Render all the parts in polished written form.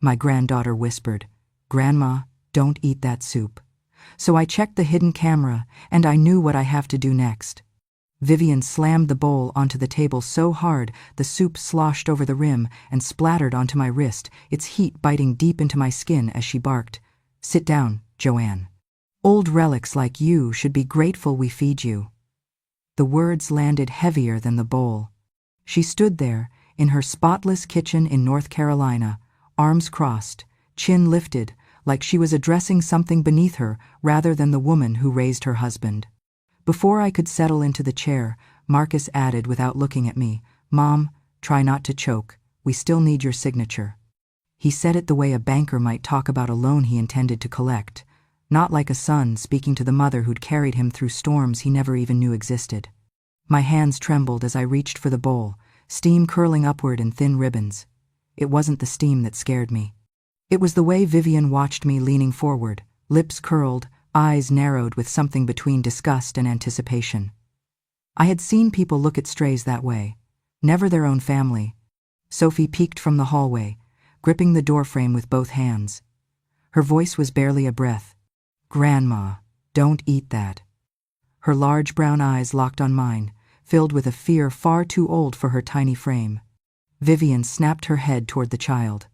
My granddaughter whispered, "Grandma, don't eat that soup." So I checked the hidden camera, and I knew what I have to do next. Vivian slammed the bowl onto the table so hard the soup sloshed over the rim and splattered onto my wrist, its heat biting deep into my skin as she barked, "Sit down, Joanne. Old relics like you should be grateful we feed you." The words landed heavier than the bowl. She stood there, in her spotless kitchen in North Carolina, arms crossed, chin lifted, like she was addressing something beneath her rather than the woman who raised her husband. Before I could settle into the chair, Marcus added without looking at me, "Mom, try not to choke. We still need your signature." He said it the way a banker might talk about a loan he intended to collect, not like a son speaking to the mother who'd carried him through storms he never even knew existed. My hands trembled as I reached for the bowl, steam curling upward in thin ribbons. It wasn't the steam that scared me. It was the way Vivian watched me leaning forward, lips curled, eyes narrowed with something between disgust and anticipation. I had seen people look at strays that way, never their own family. Sophie peeked from the hallway, gripping the doorframe with both hands. Her voice was barely a breath. "Grandma, don't eat that." Her large brown eyes locked on mine, filled with a fear far too old for her tiny frame. Vivian snapped her head toward the child.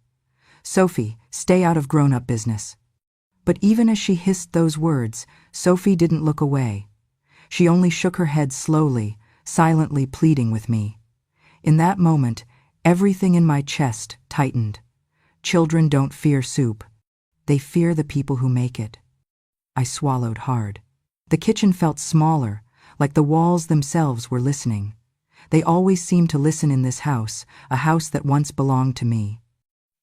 "Sophie, stay out of grown-up business." But even as she hissed those words, Sophie didn't look away. She only shook her head slowly, silently pleading with me. In that moment, everything in my chest tightened. Children don't fear soup. They fear the people who make it. I swallowed hard. The kitchen felt smaller, like the walls themselves were listening. They always seemed to listen in this house, a house that once belonged to me.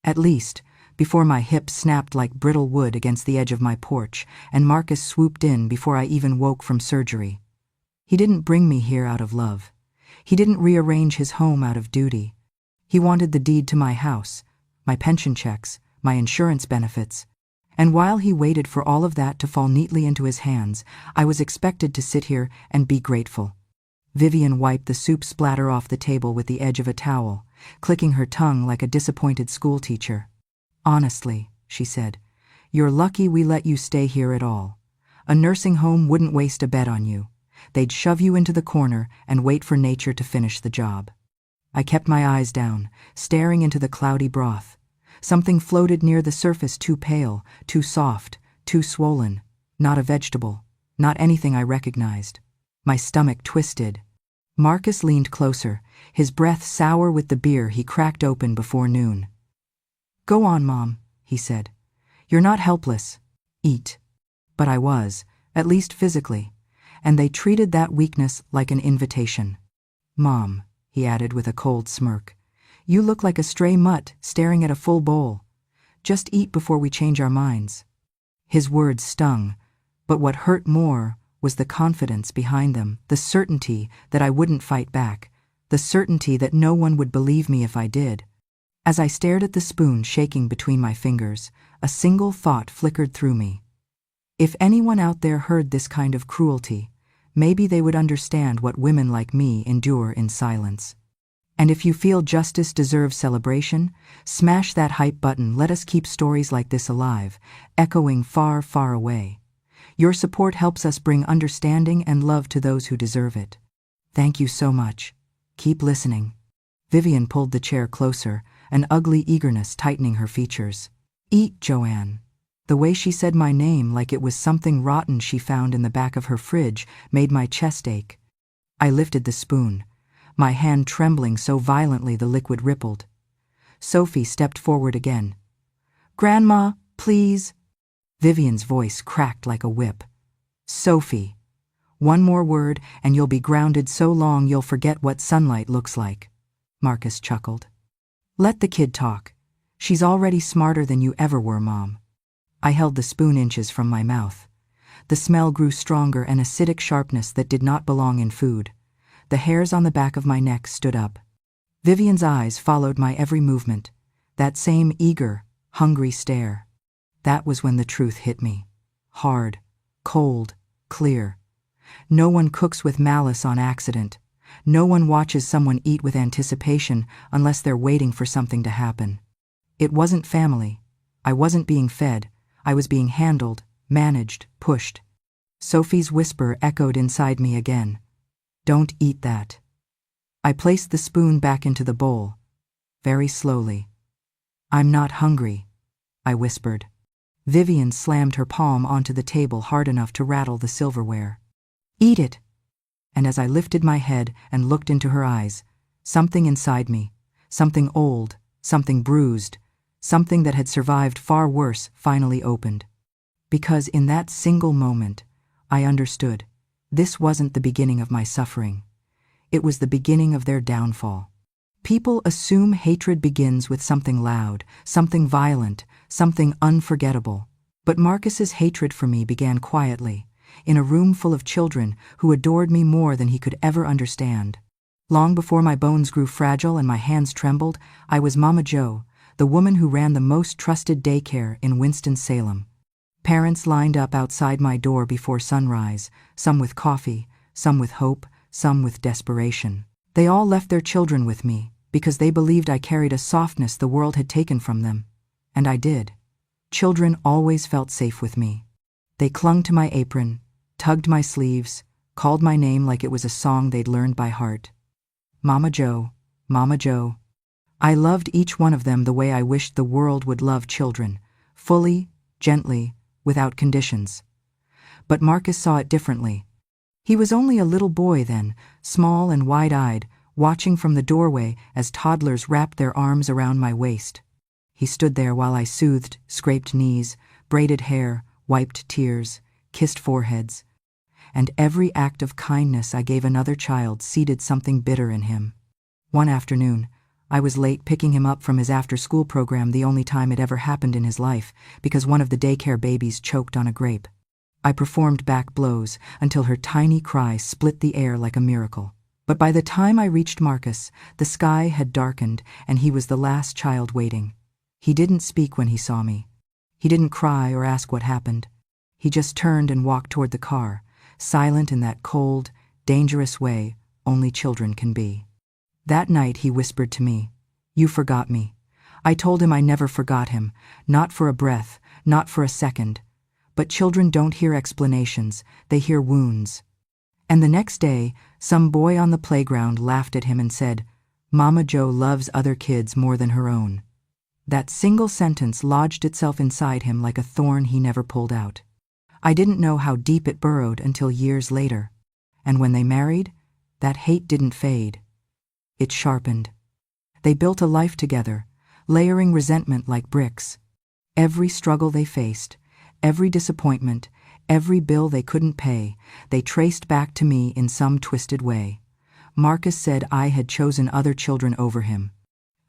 At least, before my hips snapped like brittle wood against the edge of my porch, and Marcus swooped in before I even woke from surgery. He didn't bring me here out of love. He didn't rearrange his home out of duty. He wanted the deed to my house, my pension checks, my insurance benefits. And while he waited for all of that to fall neatly into his hands, I was expected to sit here and be grateful. Vivian wiped the soup splatter off the table with the edge of a towel, clicking her tongue like a disappointed schoolteacher. "Honestly," she said, "you're lucky we let you stay here at all. A nursing home wouldn't waste a bed on you. They'd shove you into the corner and wait for nature to finish the job." I kept my eyes down, staring into the cloudy broth. Something floated near the surface, too pale, too soft, too swollen. Not a vegetable, not anything I recognized. My stomach twisted. Marcus leaned closer, his breath sour with the beer he cracked open before noon. "Go on, Mom," he said. "You're not helpless. Eat." But I was, at least physically, and they treated that weakness like an invitation. "Mom," he added with a cold smirk, "you look like a stray mutt staring at a full bowl. Just eat before we change our minds." His words stung, but what hurt more was the confidence behind them, the certainty that I wouldn't fight back, the certainty that no one would believe me if I did. As I stared at the spoon shaking between my fingers, a single thought flickered through me. If anyone out there heard this kind of cruelty, maybe they would understand what women like me endure in silence. And if you feel justice deserves celebration, smash that hype button. Let us keep stories like this alive, echoing far, far away. Your support helps us bring understanding and love to those who deserve it. Thank you so much. Keep listening. Vivian pulled the chair closer, an ugly eagerness tightening her features. "Eat, Joanne." The way she said my name like it was something rotten she found in the back of her fridge made my chest ache. I lifted the spoon, my hand trembling so violently the liquid rippled. Sophie stepped forward again. "Grandma, please." Vivian's voice cracked like a whip. "Sophie, one more word and you'll be grounded so long you'll forget what sunlight looks like." Marcus chuckled. "Let the kid talk. She's already smarter than you ever were, Mom." I held the spoon inches from my mouth. The smell grew stronger, an acidic sharpness that did not belong in food. The hairs on the back of my neck stood up. Vivian's eyes followed my every movement, that same eager, hungry stare. That was when the truth hit me. Hard, cold, clear. No one cooks with malice on accident. No one watches someone eat with anticipation unless they're waiting for something to happen. It wasn't family. I wasn't being fed. I was being handled, managed, pushed. Sophie's whisper echoed inside me again. Don't eat that. I placed the spoon back into the bowl, very slowly. I'm not hungry, I whispered. Vivian slammed her palm onto the table hard enough to rattle the silverware. Eat it! And as I lifted my head and looked into her eyes, something inside me, something old, something bruised, something that had survived far worse, finally opened. Because in that single moment, I understood. This wasn't the beginning of my suffering. It was the beginning of their downfall. People assume hatred begins with something loud, something violent, something unforgettable. But Marcus's hatred for me began quietly, in a room full of children who adored me more than he could ever understand. Long before my bones grew fragile and my hands trembled, I was Mama Jo, the woman who ran the most trusted daycare in Winston-Salem. Parents lined up outside my door before sunrise, some with coffee, some with hope, some with desperation. They all left their children with me because they believed I carried a softness the world had taken from them. And I did. Children always felt safe with me. They clung to my apron, tugged my sleeves, called my name like it was a song they'd learned by heart. Mama Jo, Mama Jo. I loved each one of them the way I wished the world would love children, fully, gently, without conditions. But Marcus saw it differently. He was only a little boy then, small and wide-eyed, watching from the doorway as toddlers wrapped their arms around my waist. He stood there while I soothed, scraped knees, braided hair, wiped tears, kissed foreheads. And every act of kindness I gave another child seeded something bitter in him. One afternoon, I was late picking him up from his after-school program, the only time it ever happened in his life, because one of the daycare babies choked on a grape. I performed back blows until her tiny cry split the air like a miracle. But by the time I reached Marcus, the sky had darkened and he was the last child waiting. He didn't speak when he saw me. He didn't cry or ask what happened. He just turned and walked toward the car, silent in that cold, dangerous way only children can be. That night he whispered to me, "You forgot me." I told him I never forgot him, not for a breath, not for a second. But children don't hear explanations, they hear wounds. And the next day, some boy on the playground laughed at him and said, "Mama Jo loves other kids more than her own." That single sentence lodged itself inside him like a thorn he never pulled out. I didn't know how deep it burrowed until years later. And when they married, that hate didn't fade. It sharpened. They built a life together, layering resentment like bricks. Every struggle they faced, every disappointment, every bill they couldn't pay, they traced back to me in some twisted way. Marcus said I had chosen other children over him.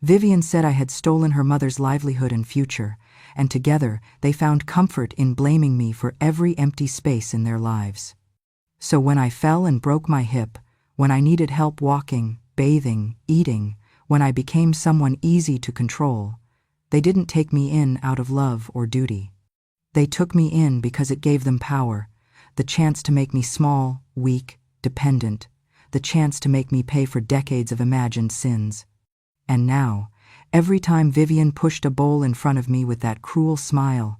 Vivian said I had stolen her mother's livelihood and future, and together they found comfort in blaming me for every empty space in their lives. So when I fell and broke my hip, when I needed help walking, bathing, eating, when I became someone easy to control, they didn't take me in out of love or duty. They took me in because it gave them power, the chance to make me small, weak, dependent, the chance to make me pay for decades of imagined sins. And now, every time Vivian pushed a bowl in front of me with that cruel smile,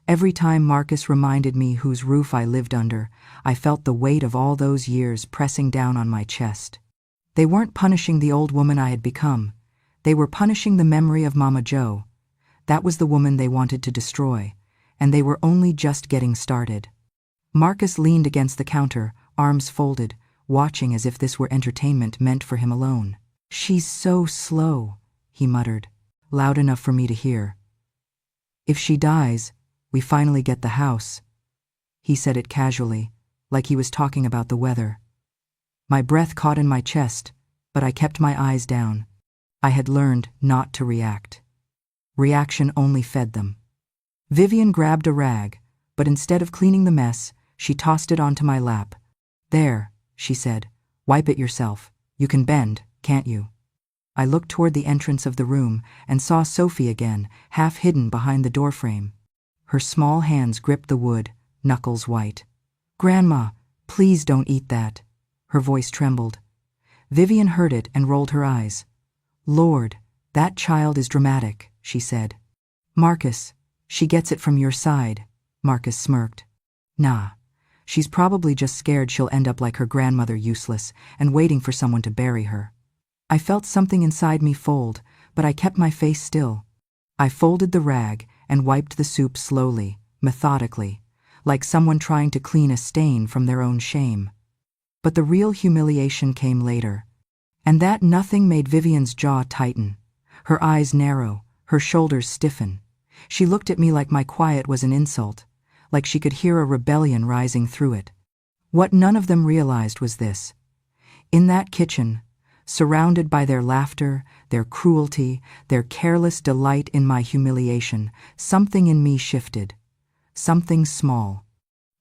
every time Marcus reminded me whose roof I lived under, I felt the weight of all those years pressing down on my chest. They weren't punishing the old woman I had become. They were punishing the memory of Mama Jo. That was the woman they wanted to destroy, and they were only just getting started. Marcus leaned against the counter, arms folded, watching as if this were entertainment meant for him alone. "She's so slow," he muttered, loud enough for me to hear. "If she dies, we finally get the house." He said it casually, like he was talking about the weather. My breath caught in my chest, but I kept my eyes down. I had learned not to react. Reaction only fed them. Vivian grabbed a rag, but instead of cleaning the mess, she tossed it onto my lap. "There," she said, "wipe it yourself. You can bend, can't you?" I looked toward the entrance of the room and saw Sophie again, half hidden behind the doorframe. Her small hands gripped the wood, knuckles white. "Grandma, please don't eat that." Her voice trembled. Vivian heard it and rolled her eyes. "Lord, that child is dramatic." she said. Marcus, she gets it from your side, Marcus smirked. Nah, she's probably just scared she'll end up like her grandmother, useless, and waiting for someone to bury her. I felt something inside me fold, but I kept my face still. I folded the rag and wiped the soup slowly, methodically, like someone trying to clean a stain from their own shame. But the real humiliation came later. And that nothing made Vivian's jaw tighten, her eyes narrow, her shoulders stiffen. She looked at me like my quiet was an insult, like she could hear a rebellion rising through it. What none of them realized was this. In that kitchen, surrounded by their laughter, their cruelty, their careless delight in my humiliation, something in me shifted. Something small.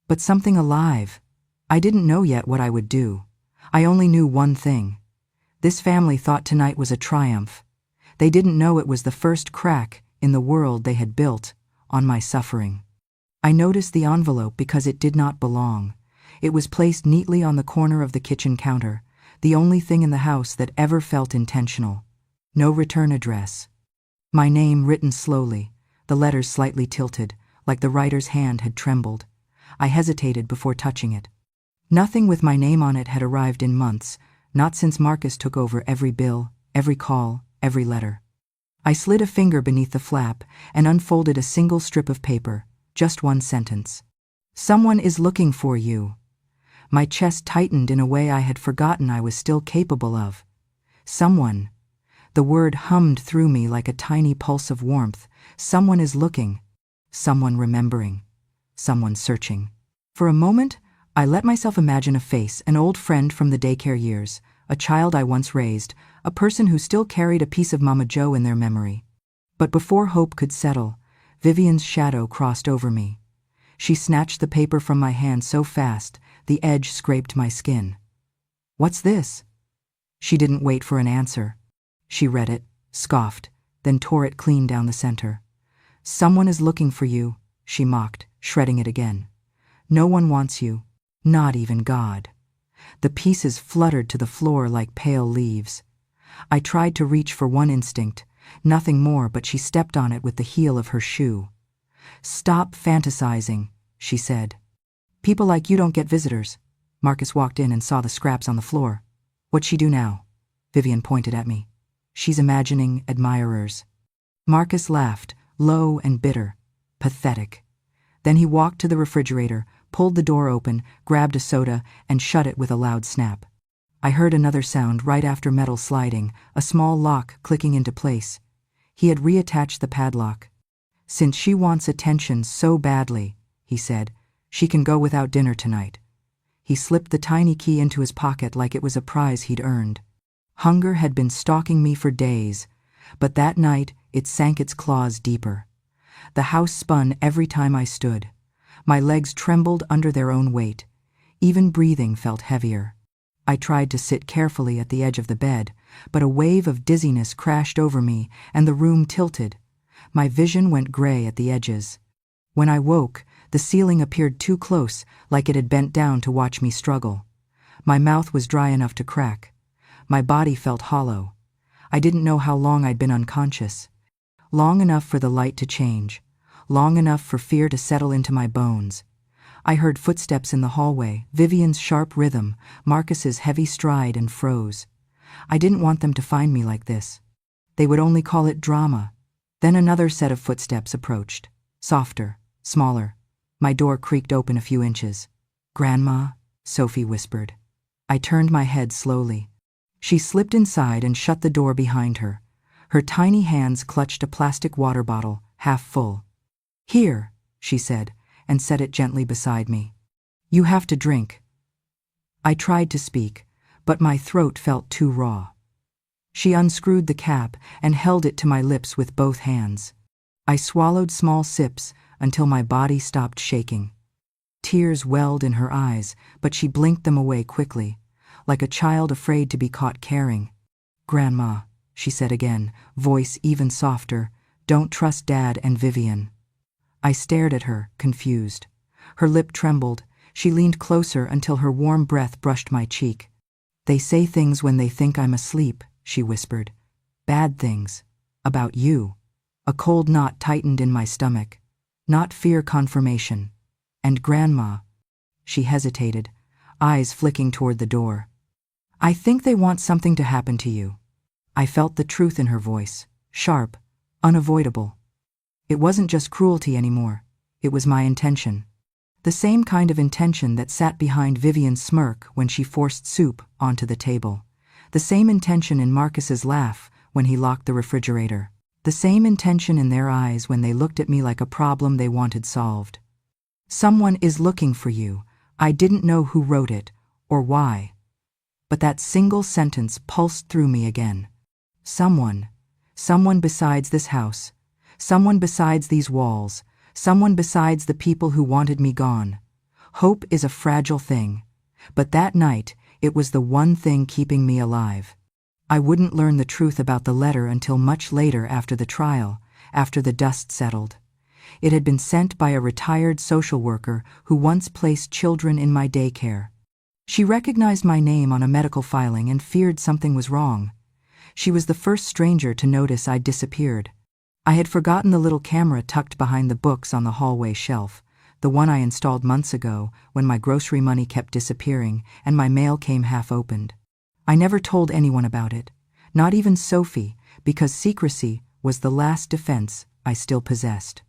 But something alive. I didn't know yet what I would do. I only knew one thing. This family thought tonight was a triumph. They didn't know it was the first crack in the world they had built on my suffering. I noticed the envelope because it did not belong. It was placed neatly on the corner of the kitchen counter, the only thing in the house that ever felt intentional. No return address. My name written slowly, the letters slightly tilted, like the writer's hand had trembled. I hesitated before touching it. Nothing with my name on it had arrived in months, not since Marcus took over every bill, every call, every letter. I slid a finger beneath the flap and unfolded a single strip of paper, just one sentence. Someone is looking for you. My chest tightened in a way I had forgotten I was still capable of. Someone. The word hummed through me like a tiny pulse of warmth. Someone is looking. Someone remembering. Someone searching. For a moment, I let myself imagine a face, an old friend from the daycare years, a child I once raised, a person who still carried a piece of Mama Joe in their memory. But before hope could settle, Vivian's shadow crossed over me. She snatched the paper from my hand so fast, the edge scraped my skin. What's this? She didn't wait for an answer. She read it, scoffed, then tore it clean down the center. Someone is looking for you, she mocked, shredding it again. No one wants you. Not even God. The pieces fluttered to the floor like pale leaves. I tried to reach for one instinct, nothing more, but she stepped on it with the heel of her shoe. Stop fantasizing, she said. People like you don't get visitors. Marcus walked in and saw the scraps on the floor. What'd she do now? Vivian pointed at me. She's imagining admirers. Marcus laughed, low and bitter. Pathetic. Then he walked to the refrigerator, pulled the door open, grabbed a soda, and shut it with a loud snap. I heard another sound right after metal sliding, a small lock clicking into place. He had reattached the padlock. Since she wants attention so badly, he said, she can go without dinner tonight. He slipped the tiny key into his pocket like it was a prize he'd earned. Hunger had been stalking me for days, but that night it sank its claws deeper. The house spun every time I stood. My legs trembled under their own weight. Even breathing felt heavier. I tried to sit carefully at the edge of the bed, but a wave of dizziness crashed over me and the room tilted. My vision went gray at the edges. When I woke, the ceiling appeared too close, like it had bent down to watch me struggle. My mouth was dry enough to crack. My body felt hollow. I didn't know how long I'd been unconscious. Long enough for the light to change. Long enough for fear to settle into my bones. I heard footsteps in the hallway, Vivian's sharp rhythm, Marcus's heavy stride, and froze. I didn't want them to find me like this. They would only call it drama. Then another set of footsteps approached. Softer, smaller. My door creaked open a few inches. Grandma, Sophie whispered. I turned my head slowly. She slipped inside and shut the door behind her. Her tiny hands clutched a plastic water bottle, half full. Here, she said, and set it gently beside me. You have to drink. I tried to speak, but my throat felt too raw. She unscrewed the cap and held it to my lips with both hands. I swallowed small sips until my body stopped shaking. Tears welled in her eyes, but she blinked them away quickly, like a child afraid to be caught caring. Grandma, she said again, voice even softer, don't trust Dad and Vivian. I stared at her, confused. Her lip trembled. She leaned closer until her warm breath brushed my cheek. They say things when they think I'm asleep, she whispered. Bad things. About you. A cold knot tightened in my stomach. Not fear confirmation. And Grandma. She hesitated, eyes flicking toward the door. I think they want something to happen to you. I felt the truth in her voice, sharp, unavoidable. It wasn't just cruelty anymore. It was my intention. The same kind of intention that sat behind Vivian's smirk when she forced soup onto the table. The same intention in Marcus's laugh when he locked the refrigerator. The same intention in their eyes when they looked at me like a problem they wanted solved. Someone is looking for you. I didn't know who wrote it, or why. But that single sentence pulsed through me again. Someone besides this house, someone besides these walls, someone besides the people who wanted me gone. Hope is a fragile thing, but that night it was the one thing keeping me alive. I wouldn't learn the truth about the letter until much later after the trial, after the dust settled. It had been sent by a retired social worker who once placed children in my daycare. She recognized my name on a medical filing and feared something was wrong. She was the first stranger to notice I'd disappeared. I had forgotten the little camera tucked behind the books on the hallway shelf, the one I installed months ago when my grocery money kept disappearing and my mail came half opened. I never told anyone about it, not even Sophie, because secrecy was the last defense I still possessed.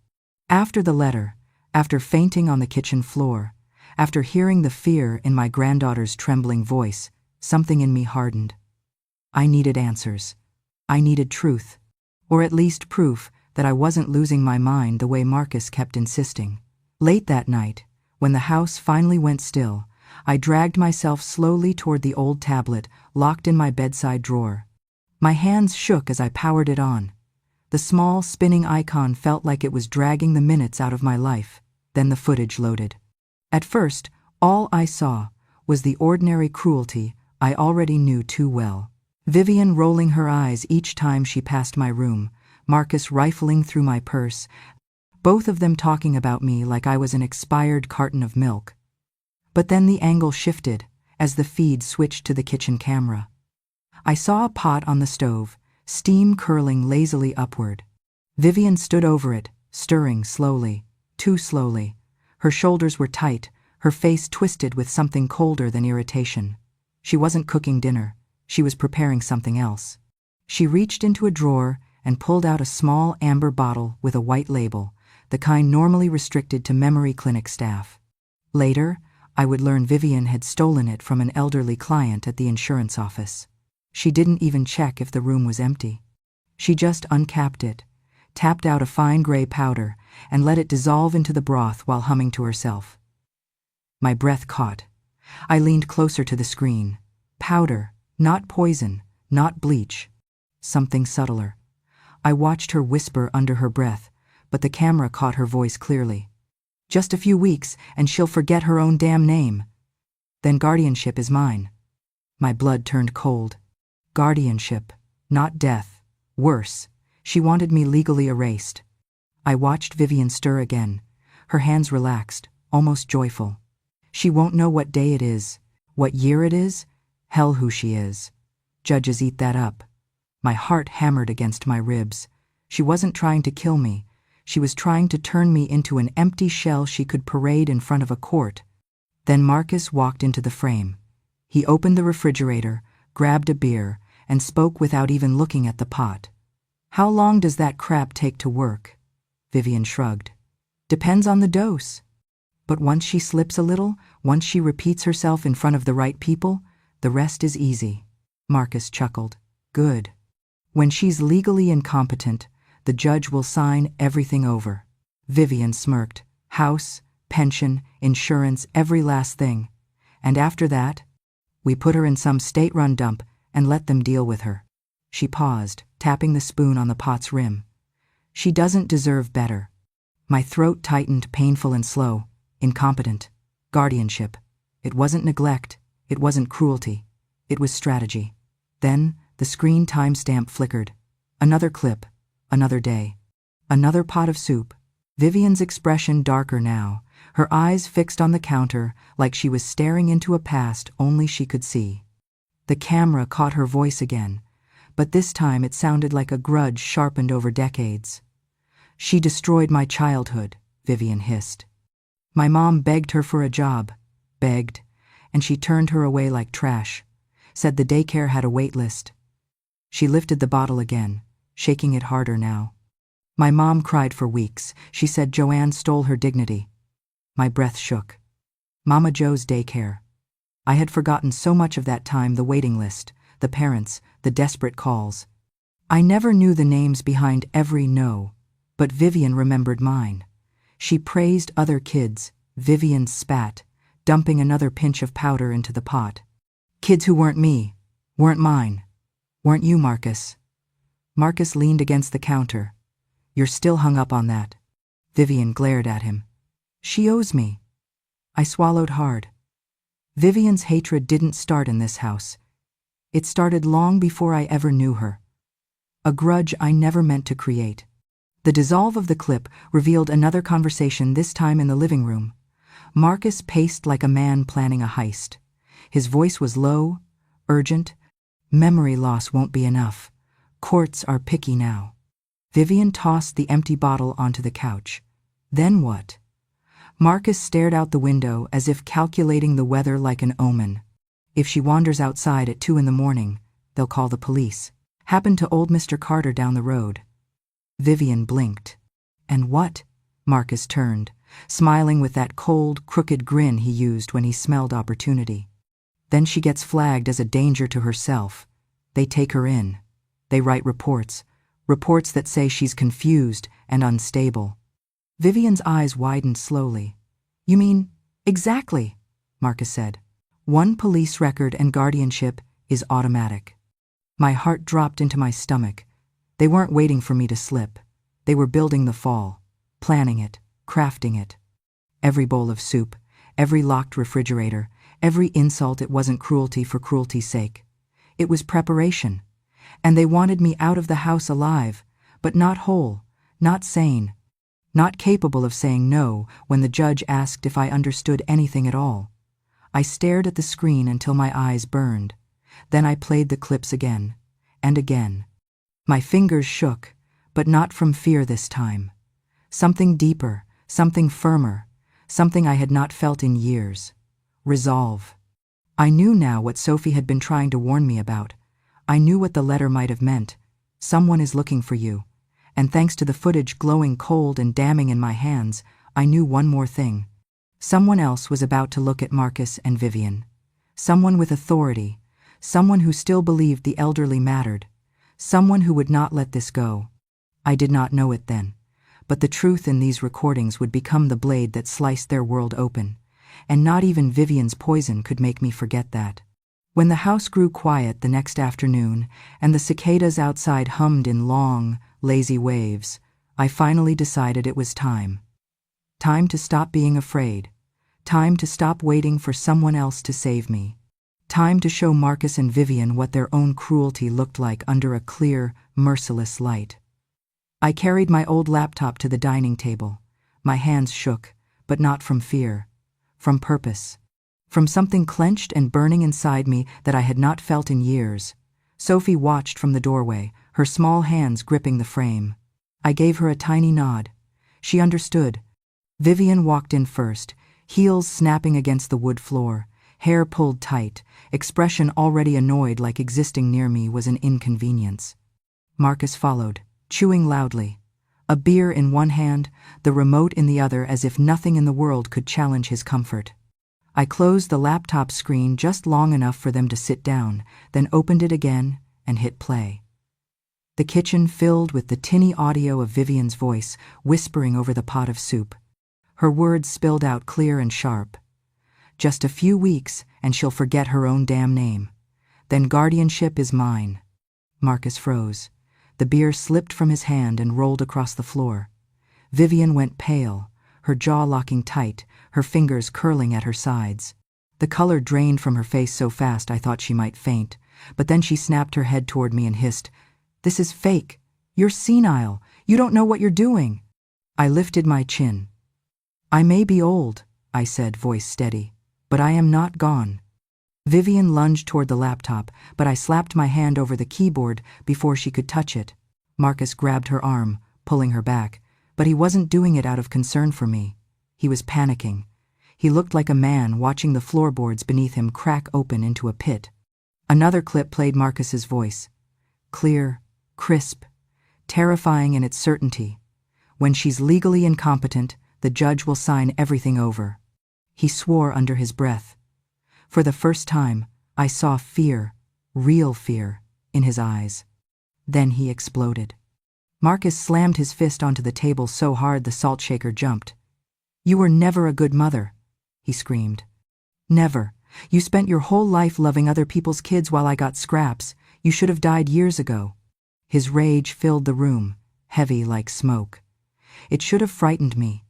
After the letter, after fainting on the kitchen floor, after hearing the fear in my granddaughter's trembling voice, something in me hardened. I needed answers. I needed truth, or at least proof that I wasn't losing my mind the way Marcus kept insisting. Late that night, when the house finally went still, I dragged myself slowly toward the old tablet locked in my bedside drawer. My hands shook as I powered it on. The small, spinning icon felt like it was dragging the minutes out of my life. Then the footage loaded. At first, all I saw was the ordinary cruelty I already knew too well. Vivian rolling her eyes each time she passed my room, Marcus rifling through my purse, both of them talking about me like I was an expired carton of milk. But then the angle shifted as the feed switched to the kitchen camera. I saw a pot on the stove, steam curling lazily upward. Vivian stood over it, stirring slowly, too slowly. Her shoulders were tight, her face twisted with something colder than irritation. She wasn't cooking dinner. She was preparing something else. She reached into a drawer and pulled out a small amber bottle with a white label, the kind normally restricted to memory clinic staff. Later, I would learn Vivian had stolen it from an elderly client at the insurance office. She didn't even check if the room was empty. She just uncapped it, tapped out a fine gray powder, and let it dissolve into the broth while humming to herself. My breath caught. I leaned closer to the screen. Powder, not poison, not bleach. Something subtler. I watched her whisper under her breath, but the camera caught her voice clearly. Just a few weeks, and she'll forget her own damn name. Then guardianship is mine. My blood turned cold. Guardianship, not death. Worse, she wanted me legally erased. I watched Vivian stir again, her hands relaxed, almost joyful. She won't know what day it is, what year it is, hell who she is. Judges eat that up. My heart hammered against my ribs. She wasn't trying to kill me. She was trying to turn me into an empty shell she could parade in front of a court. Then Marcus walked into the frame. He opened the refrigerator, grabbed a beer, and spoke without even looking at the pot. How long does that crap take to work? Vivian shrugged. Depends on the dose. But once she slips a little, once she repeats herself in front of the right people, the rest is easy. Marcus chuckled. Good. When she's legally incompetent, the judge will sign everything over. Vivian smirked. House, pension, insurance, every last thing. And after that, we put her in some state-run dump and let them deal with her. She paused, tapping the spoon on the pot's rim. She doesn't deserve better. My throat tightened, painful and slow. Incompetent. Guardianship. It wasn't neglect. It wasn't cruelty. It was strategy. Then the screen timestamp flickered. Another clip. Another day. Another pot of soup. Vivian's expression darker now, her eyes fixed on the counter like she was staring into a past only she could see. The camera caught her voice again, but this time it sounded like a grudge sharpened over decades. She destroyed my childhood, Vivian hissed. My mom begged her for a job, begged, and she turned her away like trash, said the daycare had a wait list. She lifted the bottle again, shaking it harder now. My mom cried for weeks. She said Joanne stole her dignity. My breath shook. Mama Joe's daycare. I had forgotten so much of that time, the waiting list, the parents, the desperate calls. I never knew the names behind every no, but Vivian remembered mine. She praised other kids. Vivian spat, dumping another pinch of powder into the pot. Kids who weren't me, weren't mine. Weren't you, Marcus? Marcus leaned against the counter. You're still hung up on that. Vivian glared at him. She owes me. I swallowed hard. Vivian's hatred didn't start in this house. It started long before I ever knew her. A grudge I never meant to create. The dissolve of the clip revealed another conversation, this time in the living room. Marcus paced like a man planning a heist. His voice was low, urgent. Memory loss won't be enough. Courts are picky now. Vivian tossed the empty bottle onto the couch. Then what? Marcus stared out the window as if calculating the weather like an omen. If she wanders outside at 2 a.m, they'll call the police. Happened to old Mr. Carter down the road. Vivian blinked. And what? Marcus turned, smiling with that cold, crooked grin he used when he smelled opportunity. Then she gets flagged as a danger to herself. They take her in. They write reports that say she's confused and unstable. Vivian's eyes widened slowly. You mean, exactly, Marcus said. 1 police record and guardianship is automatic. My heart dropped into my stomach. They weren't waiting for me to slip. They were building the fall, planning it, crafting it. Every bowl of soup, every locked refrigerator, every insult, it wasn't cruelty for cruelty's sake. It was preparation. And they wanted me out of the house alive, but not whole, not sane, not capable of saying no when the judge asked if I understood anything at all. I stared at the screen until my eyes burned. Then I played the clips again, and again. My fingers shook, but not from fear this time. Something deeper, something firmer, something I had not felt in years. Resolve. I knew now what Sophie had been trying to warn me about. I knew what the letter might have meant. Someone is looking for you. And thanks to the footage glowing cold and damning in my hands, I knew one more thing. Someone else was about to look at Marcus and Vivian. Someone with authority. Someone who still believed the elderly mattered. Someone who would not let this go. I did not know it then, but the truth in these recordings would become the blade that sliced their world open. And not even Vivian's poison could make me forget that. When the house grew quiet the next afternoon, and the cicadas outside hummed in long, lazy waves, I finally decided it was time. Time to stop being afraid. Time to stop waiting for someone else to save me. Time to show Marcus and Vivian what their own cruelty looked like under a clear, merciless light. I carried my old laptop to the dining table. My hands shook, but not from fear. From purpose. From something clenched and burning inside me that I had not felt in years. Sophie watched from the doorway, her small hands gripping the frame. I gave her a tiny nod. She understood. Vivian walked in first, heels snapping against the wood floor, hair pulled tight, expression already annoyed, like existing near me was an inconvenience. Marcus followed, chewing loudly. A beer in one hand, the remote in the other, as if nothing in the world could challenge his comfort. I closed the laptop screen just long enough for them to sit down, then opened it again and hit play. The kitchen filled with the tinny audio of Vivian's voice, whispering over the pot of soup. Her words spilled out clear and sharp. Just a few weeks, and she'll forget her own damn name. Then guardianship is mine. Marcus froze. The beer slipped from his hand and rolled across the floor. Vivian went pale, her jaw locking tight, her fingers curling at her sides. The color drained from her face so fast I thought she might faint, but then she snapped her head toward me and hissed, "This is fake. You're senile. You don't know what you're doing." I lifted my chin. "I may be old," I said, voice steady, "but I am not gone." Vivian lunged toward the laptop, but I slapped my hand over the keyboard before she could touch it. Marcus grabbed her arm, pulling her back. But he wasn't doing it out of concern for me. He was panicking. He looked like a man watching the floorboards beneath him crack open into a pit. Another clip played Marcus's voice. Clear, crisp, terrifying in its certainty. When she's legally incompetent, the judge will sign everything over. He swore under his breath. For the first time, I saw fear, real fear, in his eyes. Then he exploded. Marcus slammed his fist onto the table so hard the salt shaker jumped. "You were never a good mother," he screamed. "Never. You spent your whole life loving other people's kids while I got scraps. You should have died years ago." His rage filled the room, heavy like smoke. It should have frightened me.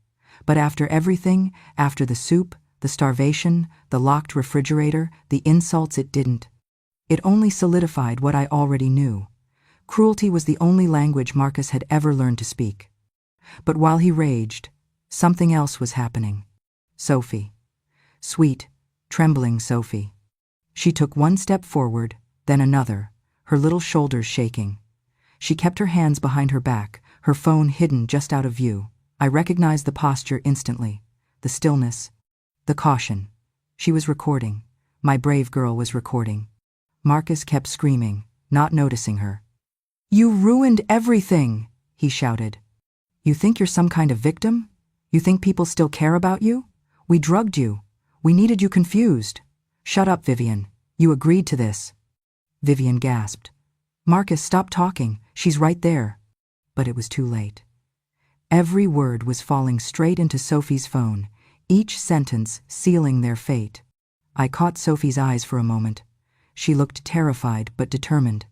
But after everything, after the soup, the starvation, the locked refrigerator, the insults, it didn't. It only solidified what I already knew. Cruelty was the only language Marcus had ever learned to speak. But while he raged, something else was happening. Sophie. Sweet, trembling Sophie. She took one step forward, then another, her little shoulders shaking. She kept her hands behind her back, her phone hidden just out of view. I recognized the posture instantly, the stillness, the caution. She was recording. My brave girl was recording. Marcus kept screaming, not noticing her. "You ruined everything," he shouted. "You think you're some kind of victim? You think people still care about you? We drugged you. We needed you confused. Shut up, Vivian. You agreed to this." Vivian gasped. "Marcus, stop talking. She's right there." But it was too late. Every word was falling straight into Sophie's phone, each sentence sealing their fate. I caught Sophie's eyes for a moment. She looked terrified but determined.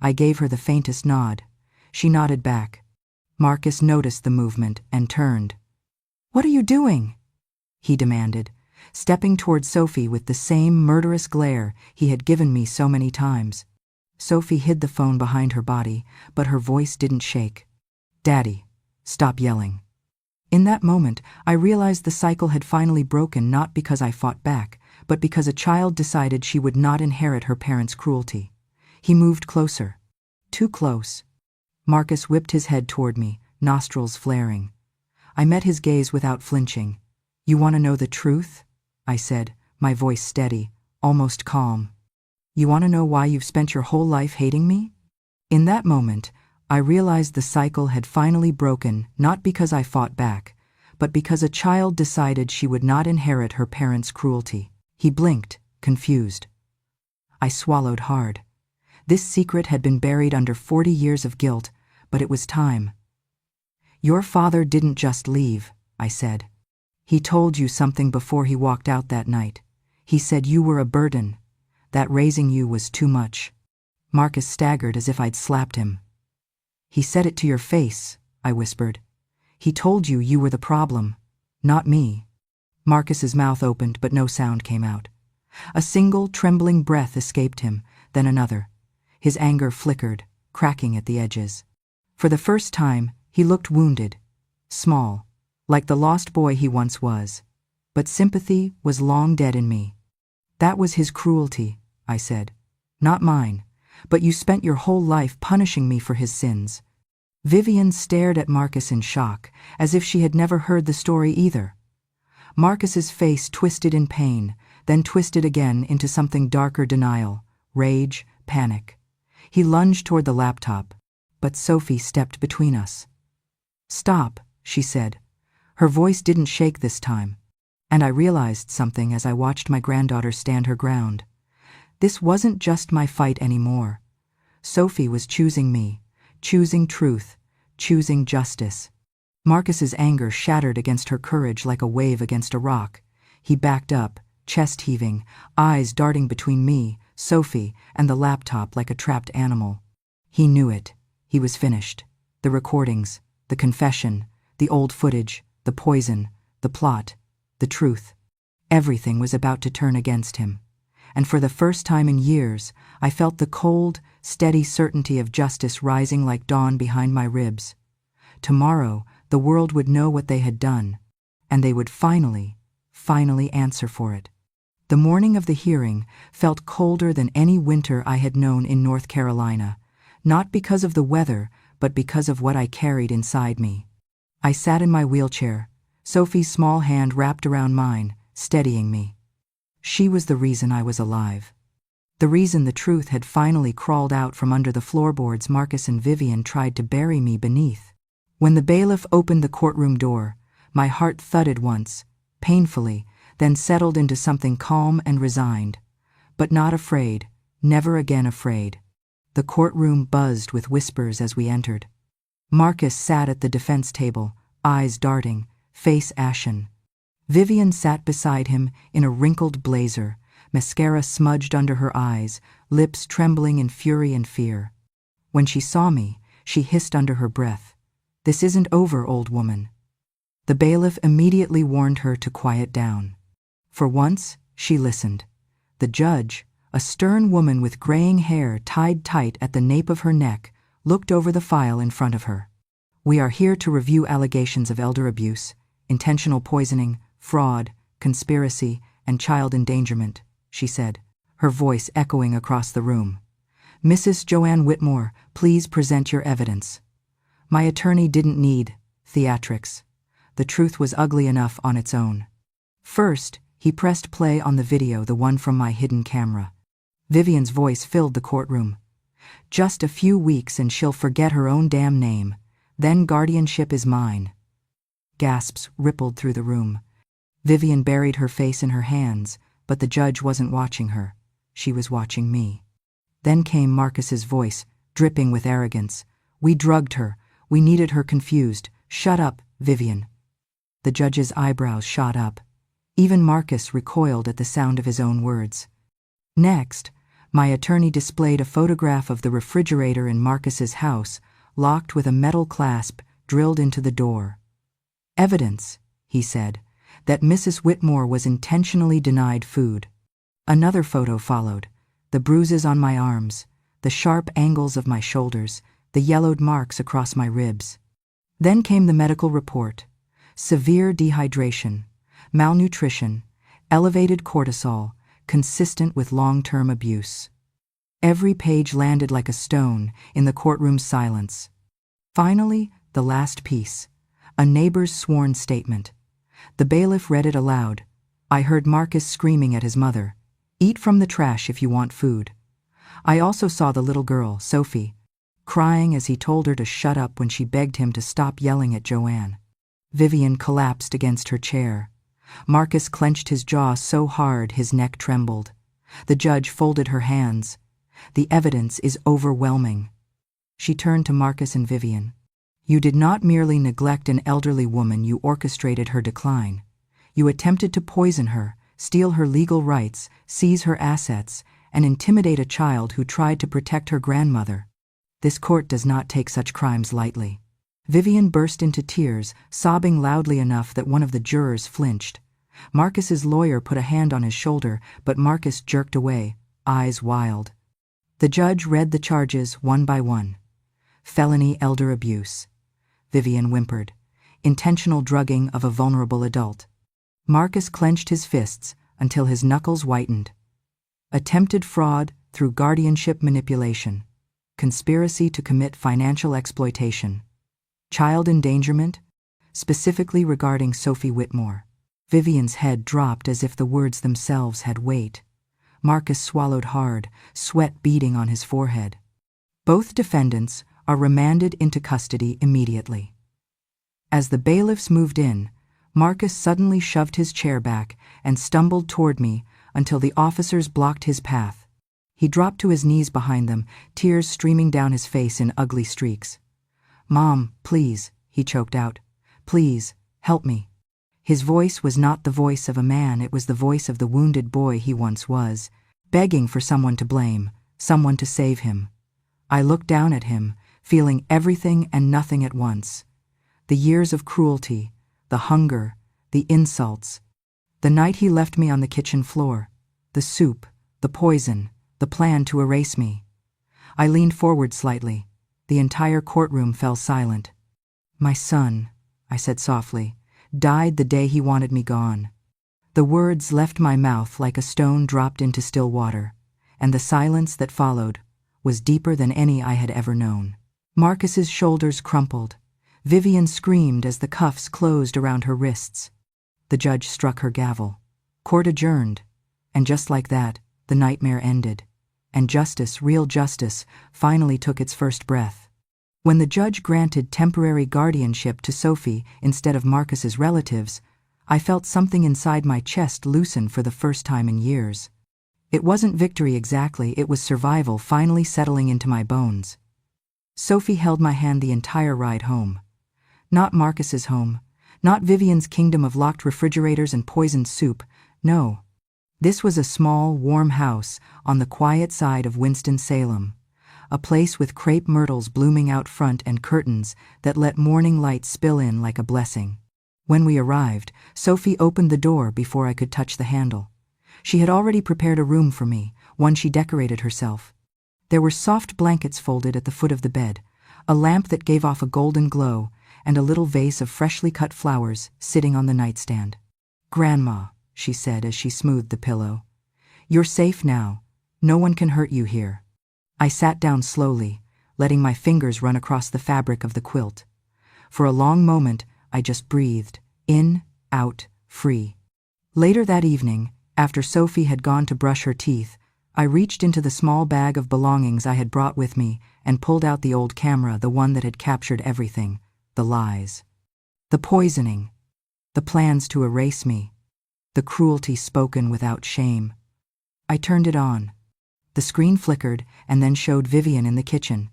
I gave her the faintest nod. She nodded back. Marcus noticed the movement and turned. "What are you doing?" he demanded, stepping toward Sophie with the same murderous glare he had given me so many times. Sophie hid the phone behind her body, but her voice didn't shake. "Daddy, stop yelling." In that moment, I realized the cycle had finally broken, not because I fought back, but because a child decided she would not inherit her parents' cruelty. He moved closer. Too close. Marcus whipped his head toward me, nostrils flaring. I met his gaze without flinching. "You want to know the truth?" I said, my voice steady, almost calm. "You want to know why you've spent your whole life hating me?" In that moment, I realized the cycle had finally broken, not because I fought back, but because a child decided she would not inherit her parents' cruelty. He blinked, confused. I swallowed hard. This secret had been buried under 40 years of guilt, but it was time. "Your father didn't just leave," I said. "He told you something before he walked out that night. He said you were a burden, that raising you was too much." Marcus staggered as if I'd slapped him. "He said it to your face," I whispered. "He told you you were the problem, not me." Marcus's mouth opened, but no sound came out. A single, trembling breath escaped him, then another. His anger flickered, cracking at the edges. For the first time, he looked wounded, small, like the lost boy he once was. But sympathy was long dead in me. "That was his cruelty," I said. "Not mine. But you spent your whole life punishing me for his sins." Vivian stared at Marcus in shock, as if she had never heard the story either. Marcus's face twisted in pain, then twisted again into something darker: denial, rage, panic. He lunged toward the laptop, but Sophie stepped between us. "Stop," she said. Her voice didn't shake this time. And I realized something as I watched my granddaughter stand her ground. This wasn't just my fight anymore. Sophie was choosing me, choosing truth, choosing justice. Marcus's anger shattered against her courage like a wave against a rock. He backed up, chest heaving, eyes darting between me, Sophie, and the laptop like a trapped animal. He knew it. He was finished. The recordings, the confession, the old footage, the poison, the plot, the truth. Everything was about to turn against him. And for the first time in years, I felt the cold, steady certainty of justice rising like dawn behind my ribs. Tomorrow, the world would know what they had done, and they would finally answer for it. The morning of the hearing felt colder than any winter I had known in North Carolina, not because of the weather, but because of what I carried inside me. I sat in my wheelchair, Sophie's small hand wrapped around mine, steadying me. She was the reason I was alive. The reason the truth had finally crawled out from under the floorboards Marcus and Vivian tried to bury me beneath. When the bailiff opened the courtroom door, my heart thudded once, painfully, then settled into something calm and resigned. But not afraid, never again afraid. The courtroom buzzed with whispers as we entered. Marcus sat at the defense table, eyes darting, face ashen. Vivian sat beside him in a wrinkled blazer, mascara smudged under her eyes, lips trembling in fury and fear. When she saw me, she hissed under her breath, "This isn't over, old woman." The bailiff immediately warned her to quiet down. For once, she listened. The judge, a stern woman with graying hair tied tight at the nape of her neck, looked over the file in front of her. "We are here to review allegations of elder abuse, intentional poisoning, fraud, conspiracy, and child endangerment," she said, her voice echoing across the room. "Mrs. Joanne Whitmore, please present your evidence." My attorney didn't need theatrics. The truth was ugly enough on its own. First, he pressed play on the video, the one from my hidden camera. Vivian's voice filled the courtroom. "Just a few weeks and she'll forget her own damn name. Then guardianship is mine." Gasps rippled through the room. Vivian buried her face in her hands, but the judge wasn't watching her. She was watching me. Then came Marcus's voice, dripping with arrogance. "We drugged her. We needed her confused. Shut up, Vivian." The judge's eyebrows shot up. Even Marcus recoiled at the sound of his own words. Next, my attorney displayed a photograph of the refrigerator in Marcus's house, locked with a metal clasp drilled into the door. "Evidence," he said, "that Mrs. Whitmore was intentionally denied food." Another photo followed, the bruises on my arms, the sharp angles of my shoulders, the yellowed marks across my ribs. Then came the medical report: severe dehydration, malnutrition, elevated cortisol, consistent with long-term abuse. Every page landed like a stone in the courtroom's silence. Finally, the last piece, a neighbor's sworn statement. The bailiff read it aloud. I heard Marcus screaming at his mother, "Eat from the trash if you want food." I also saw the little girl, Sophie, crying as he told her to shut up when she begged him to stop yelling at Joanne. Vivian collapsed against her chair. Marcus clenched his jaw so hard his neck trembled. The judge folded her hands. "The evidence is overwhelming." She turned to Marcus and Vivian. "You did not merely neglect an elderly woman, you orchestrated her decline. You attempted to poison her, steal her legal rights, seize her assets, and intimidate a child who tried to protect her grandmother. This court does not take such crimes lightly." Vivian burst into tears, sobbing loudly enough that one of the jurors flinched. Marcus's lawyer put a hand on his shoulder, but Marcus jerked away, eyes wild. The judge read the charges one by one. Felony elder abuse. Vivian whimpered. Intentional drugging of a vulnerable adult. Marcus clenched his fists until his knuckles whitened. Attempted fraud through guardianship manipulation. Conspiracy to commit financial exploitation. Child endangerment, specifically regarding Sophie Whitmore. Vivian's head dropped as if the words themselves had weight. Marcus swallowed hard, sweat beading on his forehead. Both defendants are remanded into custody immediately. As the bailiffs moved in, Marcus suddenly shoved his chair back and stumbled toward me until the officers blocked his path. He dropped to his knees behind them, tears streaming down his face in ugly streaks. "Mom, please," he choked out. "Please, help me." His voice was not the voice of a man, it was the voice of the wounded boy he once was, begging for someone to blame, someone to save him. I looked down at him, feeling everything and nothing at once. The years of cruelty, the hunger, the insults. The night he left me on the kitchen floor. The soup, the poison, the plan to erase me. I leaned forward slightly. The entire courtroom fell silent. "My son," I said softly, "died the day he wanted me gone." The words left my mouth like a stone dropped into still water, and the silence that followed was deeper than any I had ever known. Marcus's shoulders crumpled. Vivian screamed as the cuffs closed around her wrists. The judge struck her gavel. Court adjourned. And just like that, the nightmare ended. And justice, real justice, finally took its first breath. When the judge granted temporary guardianship to Sophie instead of Marcus's relatives, I felt something inside my chest loosen for the first time in years. It wasn't victory exactly, it was survival finally settling into my bones. Sophie held my hand the entire ride home. Not Marcus's home, not Vivian's kingdom of locked refrigerators and poisoned soup, no. This was a small, warm house on the quiet side of Winston-Salem, a place with crepe myrtles blooming out front and curtains that let morning light spill in like a blessing. When we arrived, Sophie opened the door before I could touch the handle. She had already prepared a room for me, one she decorated herself. There were soft blankets folded at the foot of the bed, a lamp that gave off a golden glow, and a little vase of freshly cut flowers sitting on the nightstand. "Grandma," she said as she smoothed the pillow, "you're safe now. No one can hurt you here." I sat down slowly, letting my fingers run across the fabric of the quilt. For a long moment, I just breathed, in, out, free. Later that evening, after Sophie had gone to brush her teeth, I reached into the small bag of belongings I had brought with me and pulled out the old camera, the one that had captured everything, the lies, the poisoning, the plans to erase me, the cruelty spoken without shame. I turned it on. The screen flickered and then showed Vivian in the kitchen,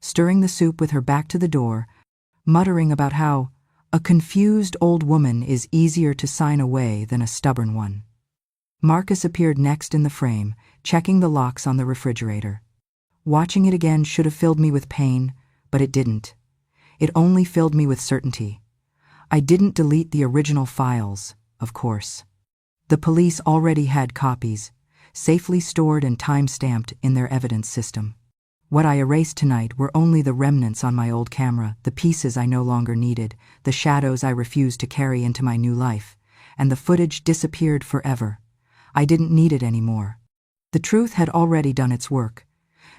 stirring the soup with her back to the door, muttering about how a confused old woman is easier to sign away than a stubborn one. Marcus appeared next in the frame, checking the locks on the refrigerator. Watching it again should have filled me with pain, but it didn't. It only filled me with certainty. I didn't delete the original files, of course. The police already had copies, safely stored and time-stamped in their evidence system. What I erased tonight were only the remnants on my old camera, the pieces I no longer needed, the shadows I refused to carry into my new life, and the footage disappeared forever. I didn't need it anymore. The truth had already done its work.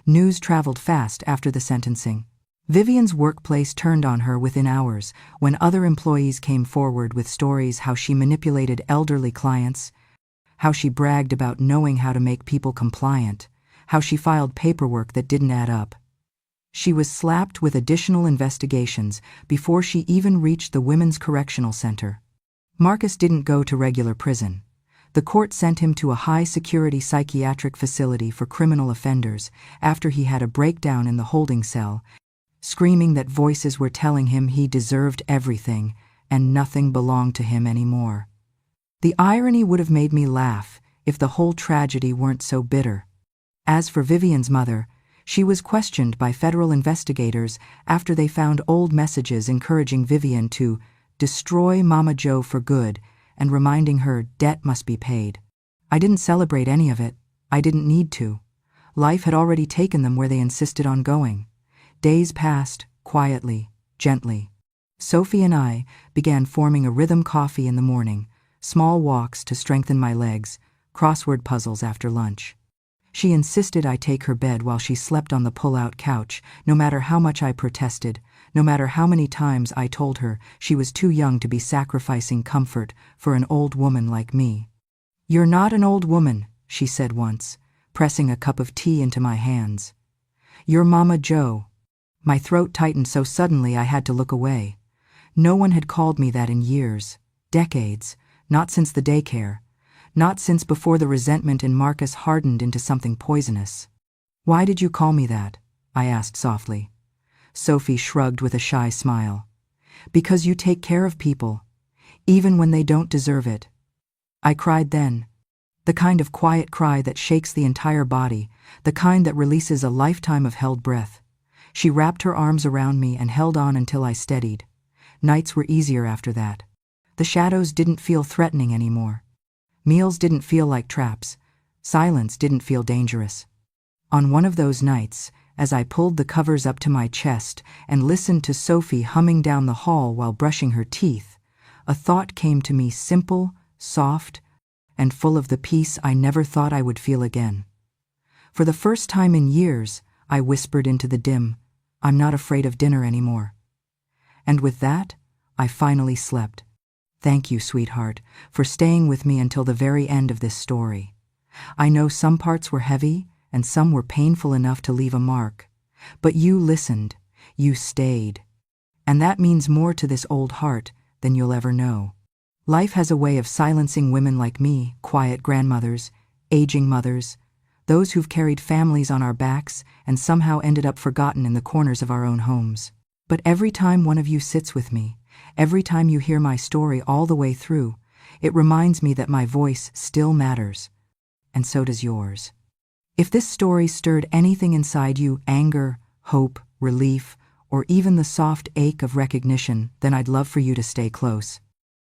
News traveled fast after the sentencing. Vivian's workplace turned on her within hours when other employees came forward with stories how she manipulated elderly clients, how she bragged about knowing how to make people compliant, how she filed paperwork that didn't add up. She was slapped with additional investigations before she even reached the Women's Correctional Center. Marcus didn't go to regular prison. The court sent him to a high-security psychiatric facility for criminal offenders after he had a breakdown in the holding cell, screaming that voices were telling him he deserved everything and nothing belonged to him anymore. The irony would have made me laugh if the whole tragedy weren't so bitter. As for Vivian's mother, she was questioned by federal investigators after they found old messages encouraging Vivian to destroy Mama Jo for good and reminding her debt must be paid. I didn't celebrate any of it. I didn't need to. Life had already taken them where they insisted on going. Days passed, quietly, gently. Sophie and I began forming a rhythm coffee in the morning, small walks to strengthen my legs, crossword puzzles after lunch. She insisted I take her bed while she slept on the pull-out couch, no matter how much I protested, no matter how many times I told her she was too young to be sacrificing comfort for an old woman like me. "You're not an old woman," she said once, pressing a cup of tea into my hands. "You're Mama Jo." My throat tightened so suddenly I had to look away. No one had called me that in years, decades, not since the daycare, not since before the resentment in Marcus hardened into something poisonous. "Why did you call me that?" I asked softly. Sophie shrugged with a shy smile. "Because you take care of people, even when they don't deserve it." I cried then, the kind of quiet cry that shakes the entire body, the kind that releases a lifetime of held breath. She wrapped her arms around me and held on until I steadied. Nights were easier after that. The shadows didn't feel threatening anymore. Meals didn't feel like traps. Silence didn't feel dangerous. On one of those nights, as I pulled the covers up to my chest and listened to Sophie humming down the hall while brushing her teeth, a thought came to me, simple, soft, and full of the peace I never thought I would feel again. For the first time in years, I whispered into the dim, "I'm not afraid of dinner anymore." And with that, I finally slept. Thank you, sweetheart, for staying with me until the very end of this story. I know some parts were heavy and some were painful enough to leave a mark. But you listened, you stayed. And that means more to this old heart than you'll ever know. Life has a way of silencing women like me, quiet grandmothers, aging mothers, those who've carried families on our backs and somehow ended up forgotten in the corners of our own homes. But every time one of you sits with me, every time you hear my story all the way through, it reminds me that my voice still matters. And so does yours. If this story stirred anything inside you, anger, hope, relief, or even the soft ache of recognition, then I'd love for you to stay close.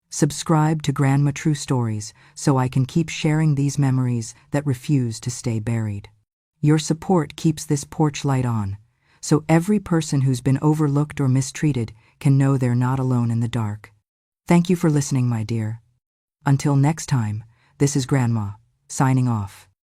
Subscribe to Grandma True Stories so I can keep sharing these memories that refuse to stay buried. Your support keeps this porch light on, so every person who's been overlooked or mistreated can know they're not alone in the dark. Thank you for listening, my dear. Until next time, this is Grandma, signing off.